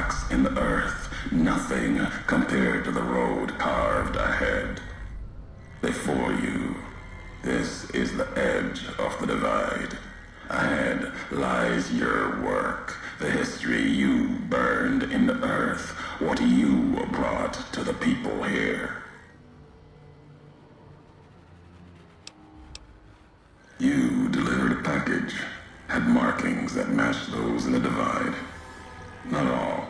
cracks in the earth, nothing compared to the road carved ahead. Before you, this is the edge of the divide. Ahead lies your work, the history you burned in the earth, what you brought to the people here. You delivered a package, had markings that matched those in the divide. Not all,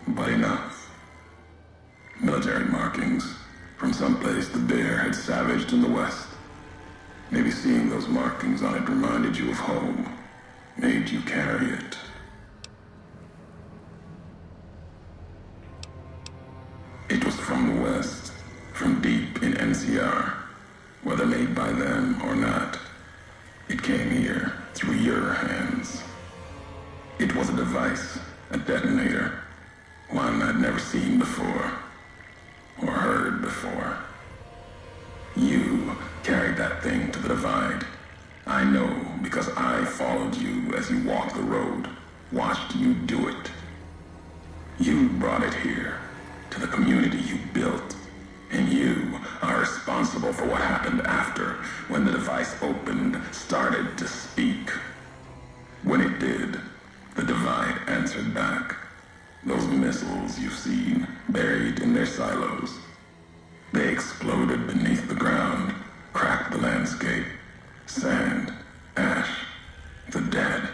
but enough. Military markings from someplace the bear had savaged in the west. Maybe seeing those markings on it reminded you of home, made you carry it. It was from the west, from deep in NCR, whether made by them or not. It came here through your hands. It was a device, a detonator, one I'd never seen before, or heard before. You carried that thing to the divide. I know because I followed you as you walked the road, watched you do it. You brought it here, to the community you built, and you are responsible for what happened after, when the device opened, started to speak. When it did, the divide answered back. Those missiles you've seen, buried in their silos. They exploded beneath the ground, cracked the landscape. Sand, ash, the dead.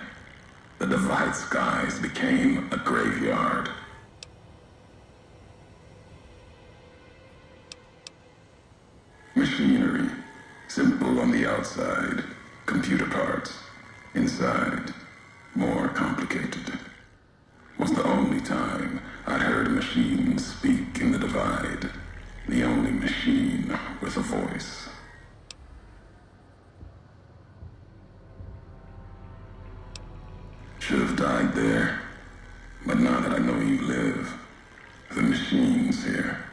The divide skies became a graveyard. Machinery, simple on the outside, computer parts. Inside, more complicated. Was the only time I'd heard a machine speak in the divide. The only machine with a voice. Should have died there, but now that I know you live, the machines here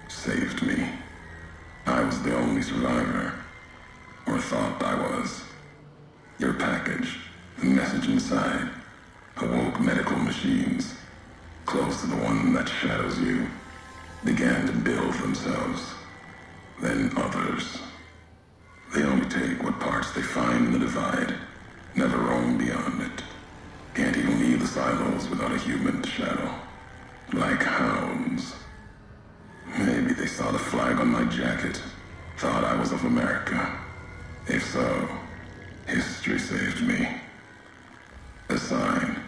saved me. I was the only survivor, or thought I was. Your package, the message inside, awoke medical machines, close to the one that shadows you, began to build themselves, then others. They only take what parts they find in the divide, never roam beyond it. Can't even leave the silos without a human to shadow. Like hounds. Maybe they saw the flag on my jacket, thought I was of America. If so, history saved me. A sign.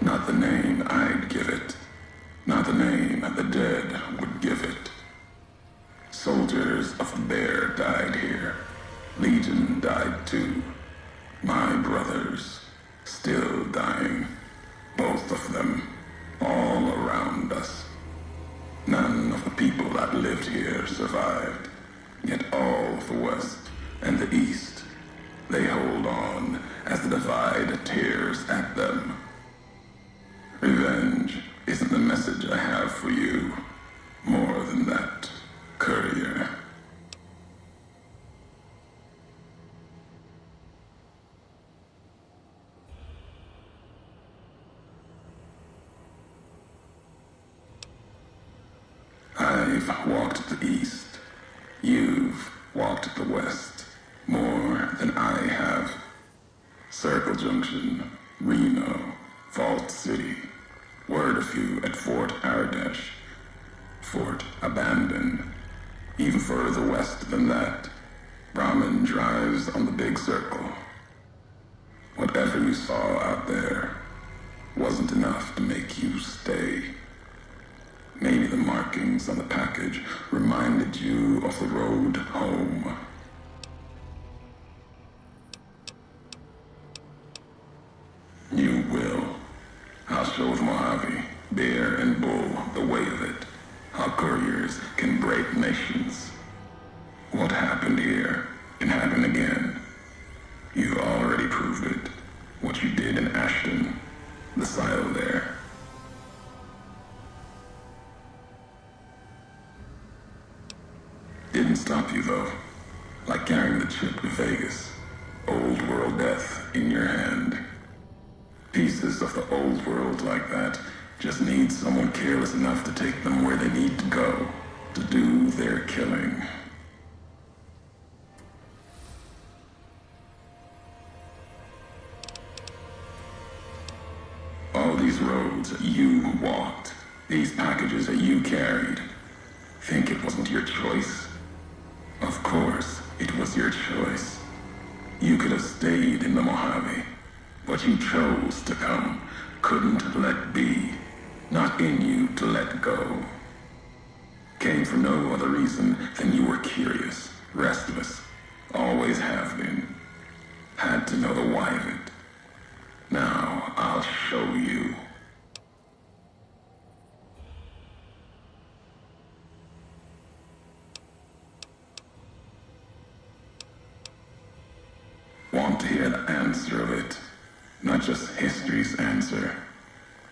Not the name I'd give it. Not the name the dead would give it. Soldiers of the bear died here. Legion died too. My brothers, still dying. Both of them, all around us. None of the people that lived here survived. Yet all of the West and the East, they hold on as the divide tears at them. Revenge isn't the message I have for you. More than that, courier. I've walked the East. You've walked the West. More than I have. Circle Junction, Reno, Vault City. Word a few at Fort Ardash. Fort abandoned. Even further west than that, Brahmin drives on the big circle. Whatever you saw out there wasn't enough to make you stay. Maybe the markings on the package reminded you of the road home. You will. I'll show the Mojave, Bear and Bull the way of it. How couriers can break nations. What happened here can happen again. You already proved it. What you did in Ashton, the silo there. Didn't stop you though. Like carrying the chip to Vegas. Old world death in your hand. Pieces of the old world like that just need someone careless enough to take them where they need to go, to do their killing. All these roads that you walked, these packages that you carried, think it wasn't your choice? Of course, it was your choice. You could have stayed in the Mojave, but you chose to come, couldn't let be, not in you to let go. Came for no other reason than you were curious, restless, always have been. Had to know the why of it. Now, I'll show you. Want to hear the answer of it? Not just history's answer.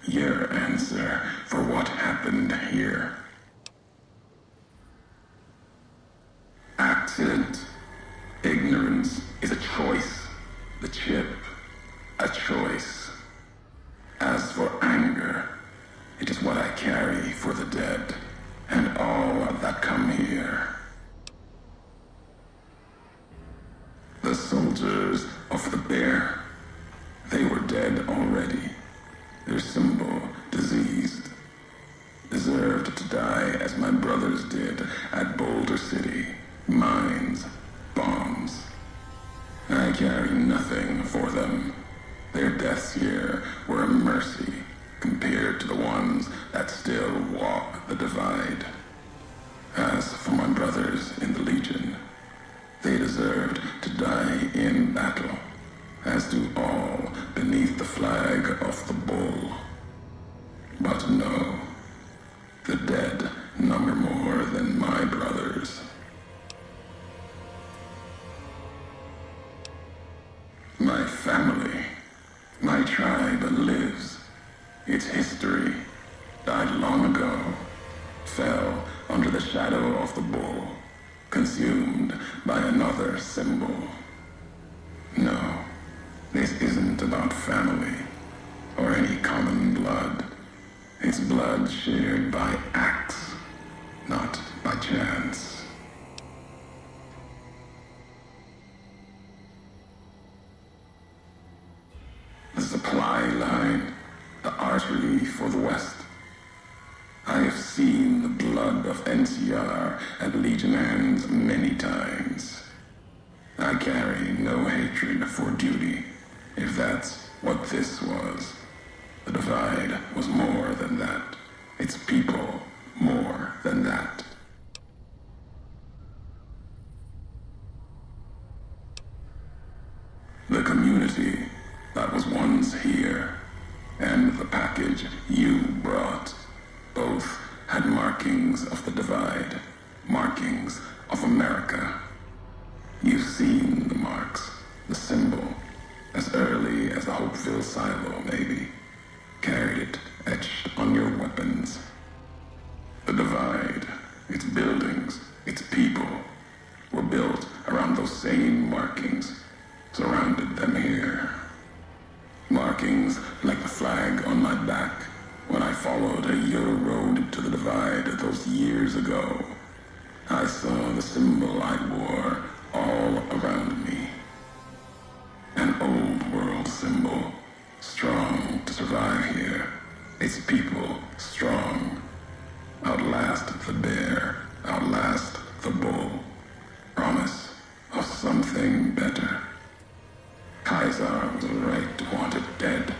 Your answer for what happened here. Accident. Ignorance is a choice. The chip. A choice. As for anger, it is what I carry for the dead and all that come here. The soldiers of the bear, they were dead already. Their symbol, diseased, deserved to die as my brothers did at Boulder City. Mines, bombs. I carry nothing for them. Their deaths here were a mercy compared to the ones that still walk the divide. As for my brothers in the Legion, they deserved to die in battle, as do all beneath the flag of the bull. But no, the dead number more than my brothers. My family, my tribe lives. Its history died long ago, fell under the shadow of the bull, consumed by another symbol. No, this isn't about family or any common blood. It's blood shared by acts, not by chance. The supply line, the artery for the West. I have seen the blood of NCR at Legion hands many times. I carry no hatred for duty, if that's what this was. The divide was more than that. Its people more than that. The community that was once here, and the package you brought, both had markings of the divide, markings of America. You've seen the marks, the symbol, as early as the Hopeville silo, maybe. Carried it etched on your weapons. The divide, its buildings, its people, were built around those same markings, surrounded them here. Markings like the flag on my back when I followed your road to the divide those years ago. I saw the symbol I wore all around me. An old world symbol, strong to survive here. Its people strong. Outlast the bear, outlast the bull. Promise of something better. Kaiser was right to want it dead.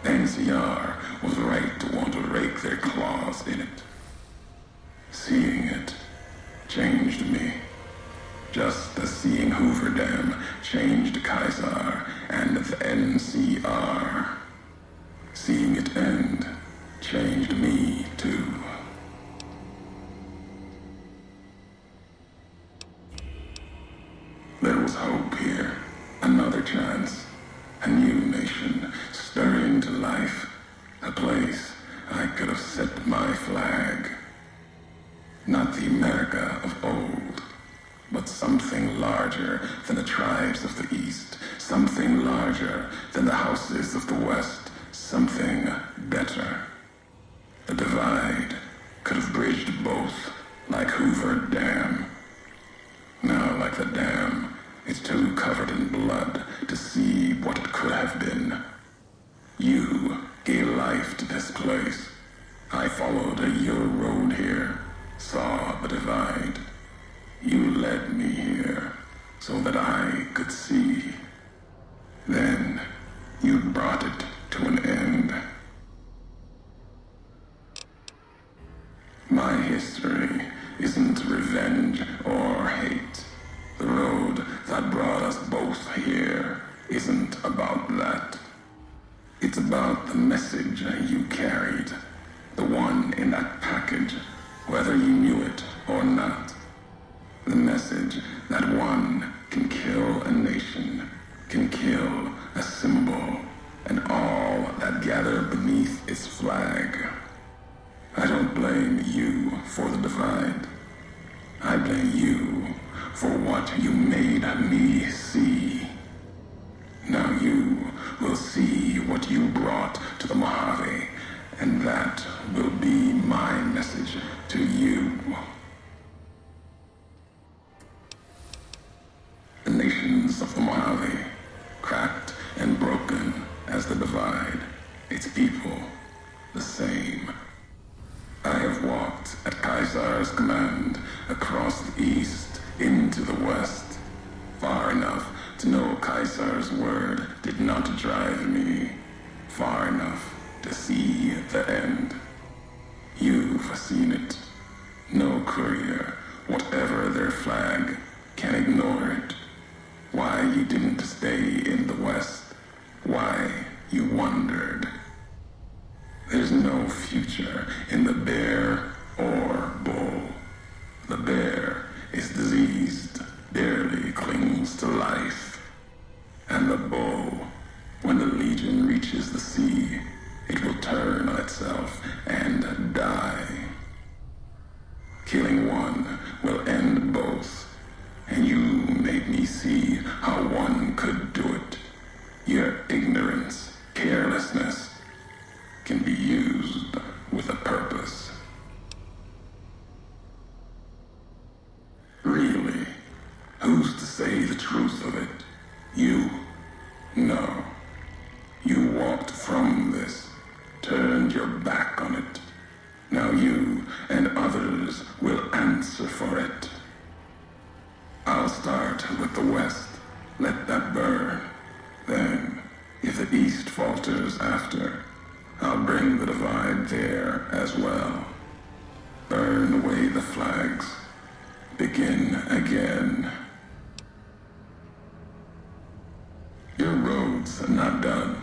NCR was right to want to rake their claws in it. Seeing it changed me. Just as seeing Hoover Dam changed Kaiser and the NCR. Seeing it end changed me too. There was hope here. Another chance. A new nation stirring to life. A place I could have set my flag. Not the America of old, but something larger than the tribes of the East. Something larger than the houses of the West. something better. The divide could have bridged both, like Hoover Dam. Now, like the dam, it's too covered in blood to see what it could have been. You gave life to this place. I followed your road here, saw the divide. You led me here so that I could see. Then you brought it to an end. My history isn't revenge or hate. The road that brought us both here isn't about that. It's about the message you carried, the one in that package, whether you knew it or not. The message that one can kill a nation, can kill a symbol, and all that gather beneath its flag. I don't blame you for the divide. I blame you for what you made me see. Now you will see what you brought to the Mojave, and that will be my message to you. The nations of the Mojave, cracked and broken as the divide, its people the same. I have walked at Caesar's command across the east into the west, far enough to know Caesar's word did not drive me, far enough to see the end. You've seen it. No courier, whatever their flag, can ignore it. Why you didn't stay in the west, why you wandered. There's no future in the bear or bull. The bear is diseased, barely clings to life. And the bull, when the legion reaches the sea, it will turn on itself and die. Killing one will end both, and you made me see how one could do it. Your ignorance, carelessness, can be used with a purpose. Really, who's to say the truth of it? You? No. You walked from this, turned your back on it. Now you and others will answer for it. I'll start with the west, let that burn. Then, if the east falters after, I'll bring the divide there as well. Burn away the flags. Begin again. Your road's not done.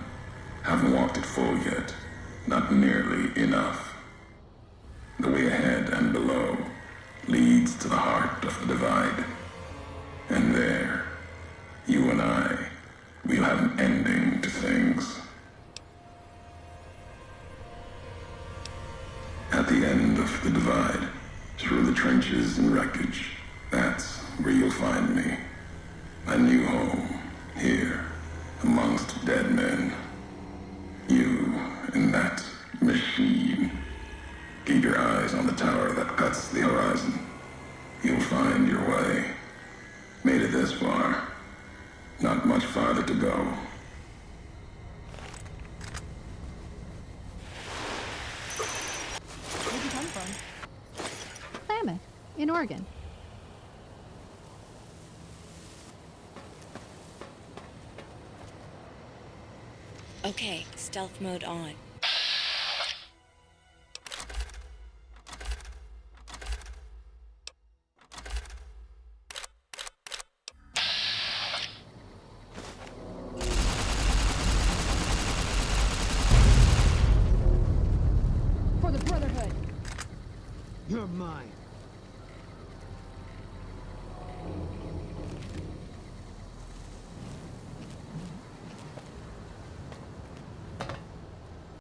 Haven't walked it full yet. Not nearly enough. The way ahead and below leads to the heart of the divide. And there, you and I, we'll have an ending to things. At the end of the divide, through the trenches and wreckage, that's where you'll find me. My new home, here, amongst dead men. You and that machine. Keep your eyes on the tower that cuts the horizon. You'll find your way. Made it this far. Not much farther to go. Where'd you come from? Klamath, in Oregon. Okay, stealth mode on. For the Brotherhood! You're mine.